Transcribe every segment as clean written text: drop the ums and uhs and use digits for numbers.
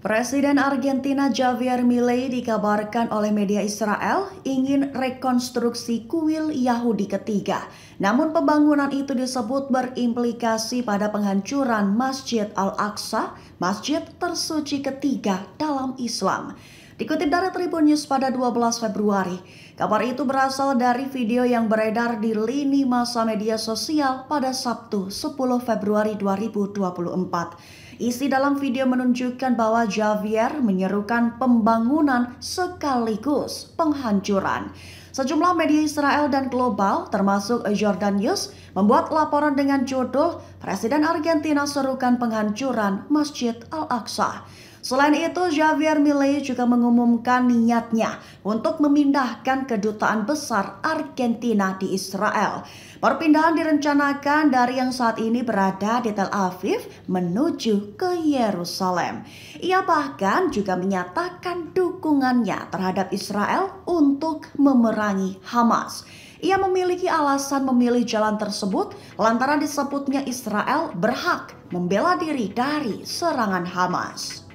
Presiden Argentina Javier Milei dikabarkan oleh media Israel ingin rekonstruksi kuil Yahudi ketiga. Namun pembangunan itu disebut berimplikasi pada penghancuran Masjid Al-Aqsa, masjid tersuci ketiga dalam Islam. Dikutip dari Tribun News pada 12 Februari, kabar itu berasal dari video yang beredar di lini masa media sosial pada Sabtu 10 Februari 2024. Isi dalam video menunjukkan bahwa Javier menyerukan pembangunan sekaligus penghancuran. Sejumlah media Israel dan global, termasuk Jordan News, membuat laporan dengan judul Presiden Argentina serukan penghancuran Masjid Al-Aqsa. Selain itu, Javier Milei juga mengumumkan niatnya untuk memindahkan kedutaan besar Argentina di Israel. Perpindahan direncanakan dari yang saat ini berada di Tel Aviv menuju ke Yerusalem. Ia bahkan juga menyatakan dukungannya terhadap Israel untuk memerangi Hamas. Ia memiliki alasan memilih jalan tersebut lantaran disebutnya Israel berhak membela diri dari serangan Hamas.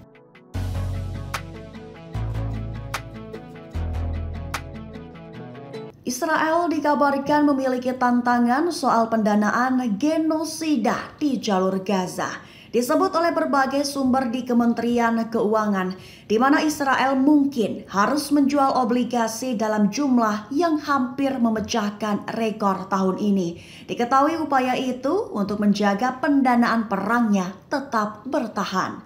Israel dikabarkan memiliki tantangan soal pendanaan genosida di jalur Gaza. Disebut oleh berbagai sumber di Kementerian Keuangan, di mana Israel mungkin harus menjual obligasi dalam jumlah yang hampir memecahkan rekor tahun ini. Diketahui upaya itu untuk menjaga pendanaan perangnya tetap bertahan.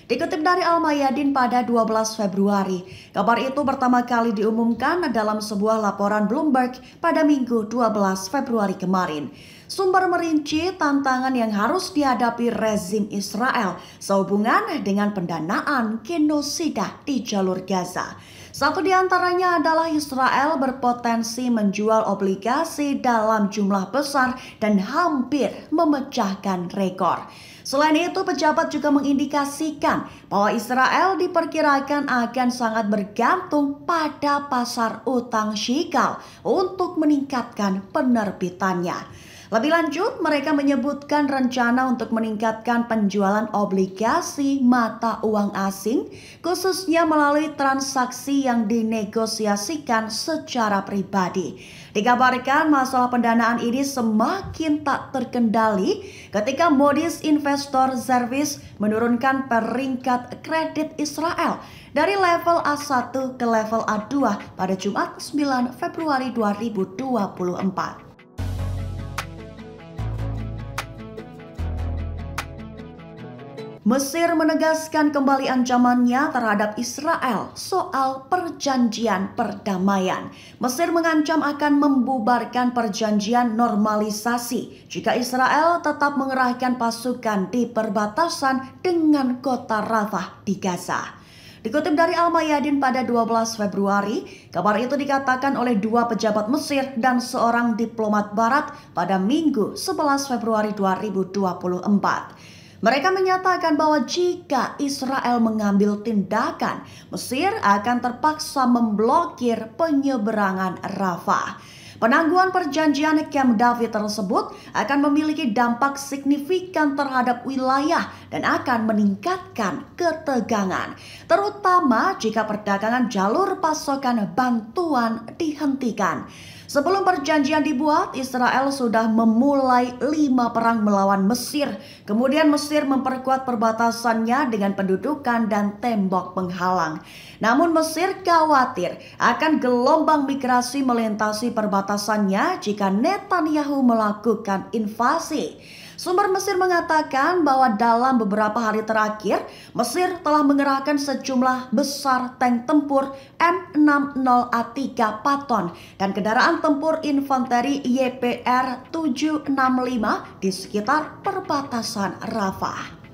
Dikutip dari Al-Mayadin pada 12 Februari, kabar itu pertama kali diumumkan dalam sebuah laporan Bloomberg pada Minggu 12 Februari kemarin. Sumber merinci tantangan yang harus dihadapi rezim Israel sehubungan dengan pendanaan genosida di jalur Gaza. Satu di antaranya adalah Israel berpotensi menjual obligasi dalam jumlah besar dan hampir memecahkan rekor. Selain itu, pejabat juga mengindikasikan bahwa Israel diperkirakan akan sangat bergantung pada pasar utang Shikal untuk meningkatkan penerbitannya. Lebih lanjut, mereka menyebutkan rencana untuk meningkatkan penjualan obligasi mata uang asing, khususnya melalui transaksi yang dinegosiasikan secara pribadi. Dikabarkan masalah pendanaan ini semakin tak terkendali ketika Moody's Investor Service menurunkan peringkat kredit Israel dari level A1 ke level A2 pada Jumat 9 Februari 2024. Mesir menegaskan kembali ancamannya terhadap Israel soal perjanjian perdamaian. Mesir mengancam akan membubarkan perjanjian normalisasi jika Israel tetap mengerahkan pasukan di perbatasan dengan kota Rafah di Gaza. Dikutip dari Al-Mayadin pada 12 Februari, kabar itu dikatakan oleh dua pejabat Mesir dan seorang diplomat Barat pada Minggu 11 Februari 2024. Mereka menyatakan bahwa jika Israel mengambil tindakan, Mesir akan terpaksa memblokir penyeberangan Rafah. Penangguhan perjanjian Camp David tersebut akan memiliki dampak signifikan terhadap wilayah dan akan meningkatkan ketegangan, terutama jika perdagangan jalur pasokan bantuan dihentikan. Sebelum perjanjian dibuat, Israel sudah memulai 5 perang melawan Mesir. Kemudian Mesir memperkuat perbatasannya dengan pendudukan dan tembok penghalang. Namun Mesir khawatir akan gelombang migrasi melintasi perbatasannya jika Netanyahu melakukan invasi. Sumber Mesir mengatakan bahwa dalam beberapa hari terakhir, Mesir telah mengerahkan sejumlah besar tank tempur M60A3 Patton dan kendaraan tempur infanteri YPR 765 di sekitar perbatasan Rafah.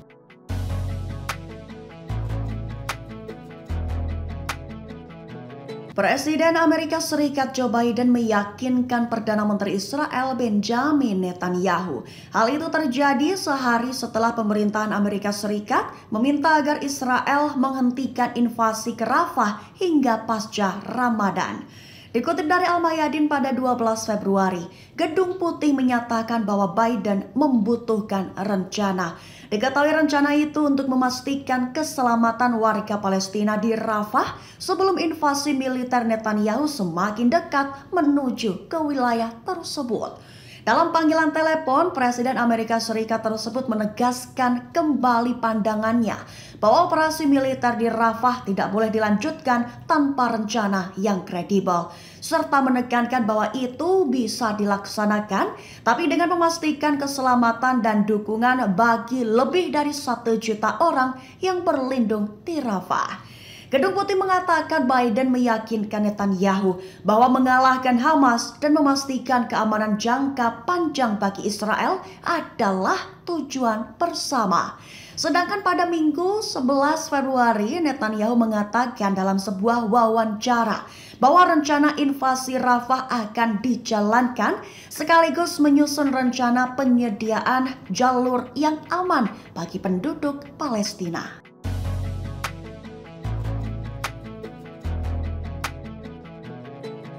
Presiden Amerika Serikat Joe Biden meyakinkan Perdana Menteri Israel Benjamin Netanyahu. Hal itu terjadi sehari setelah pemerintahan Amerika Serikat meminta agar Israel menghentikan invasi ke Rafah hingga pasca Ramadan. Dikutip dari Al-Mayadin pada 12 Februari, Gedung Putih menyatakan bahwa Biden membutuhkan rencana. Diketahui rencana itu untuk memastikan keselamatan warga Palestina di Rafah sebelum invasi militer Netanyahu semakin dekat menuju ke wilayah tersebut. Dalam panggilan telepon, Presiden Amerika Serikat tersebut menegaskan kembali pandangannya bahwa operasi militer di Rafah tidak boleh dilanjutkan tanpa rencana yang kredibel, serta menekankan bahwa itu bisa dilaksanakan, tapi dengan memastikan keselamatan dan dukungan bagi lebih dari 1 juta orang yang berlindung di Rafah. Gedung Putih mengatakan Biden meyakinkan Netanyahu bahwa mengalahkan Hamas dan memastikan keamanan jangka panjang bagi Israel adalah tujuan bersama. Sedangkan pada Minggu 11 Februari, Netanyahu mengatakan dalam sebuah wawancara bahwa rencana invasi Rafah akan dijalankan sekaligus menyusun rencana penyediaan jalur yang aman bagi penduduk Palestina.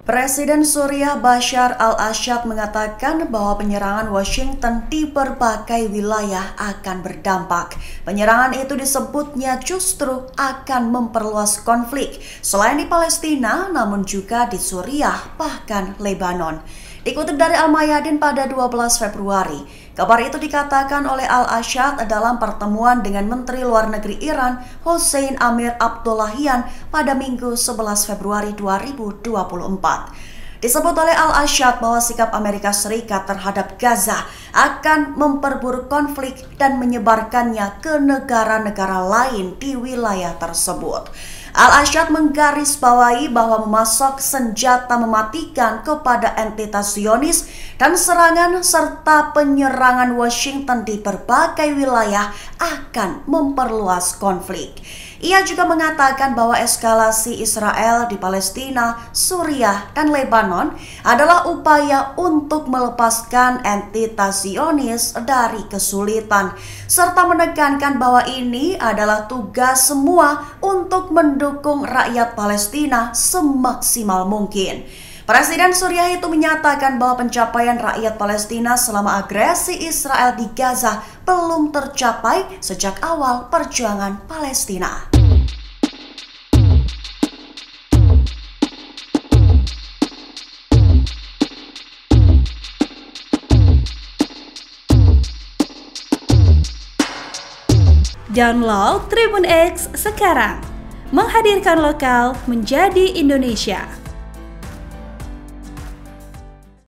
Presiden Suriah Bashar al-Assad mengatakan bahwa penyerangan Washington di berbagai wilayah akan berdampak. Penyerangan itu disebutnya justru akan memperluas konflik selain di Palestina, namun juga di Suriah bahkan Lebanon. Dikutip dari Al-Mayadin pada 12 Februari, kabar itu dikatakan oleh Al-Assad dalam pertemuan dengan Menteri Luar Negeri Iran Hossein Amir Abdollahian pada Minggu 11 Februari 2024. Disebut oleh Al-Assad bahwa sikap Amerika Serikat terhadap Gaza akan memperburuk konflik dan menyebarkannya ke negara-negara lain di wilayah tersebut. Al-Assad menggarisbawahi bahwa memasok senjata mematikan kepada entitas Zionis dan serangan serta penyerangan Washington di berbagai wilayah akan memperluas konflik. Ia juga mengatakan bahwa eskalasi Israel di Palestina, Suriah, dan Lebanon adalah upaya untuk melepaskan entitas Zionis dari kesulitan, serta menekankan bahwa ini adalah tugas semua untuk mendukung rakyat Palestina semaksimal mungkin. Presiden Suriah itu menyatakan bahwa pencapaian rakyat Palestina selama agresi Israel di Gaza belum tercapai sejak awal perjuangan Palestina. Download Tribun X sekarang, menghadirkan lokal menjadi Indonesia.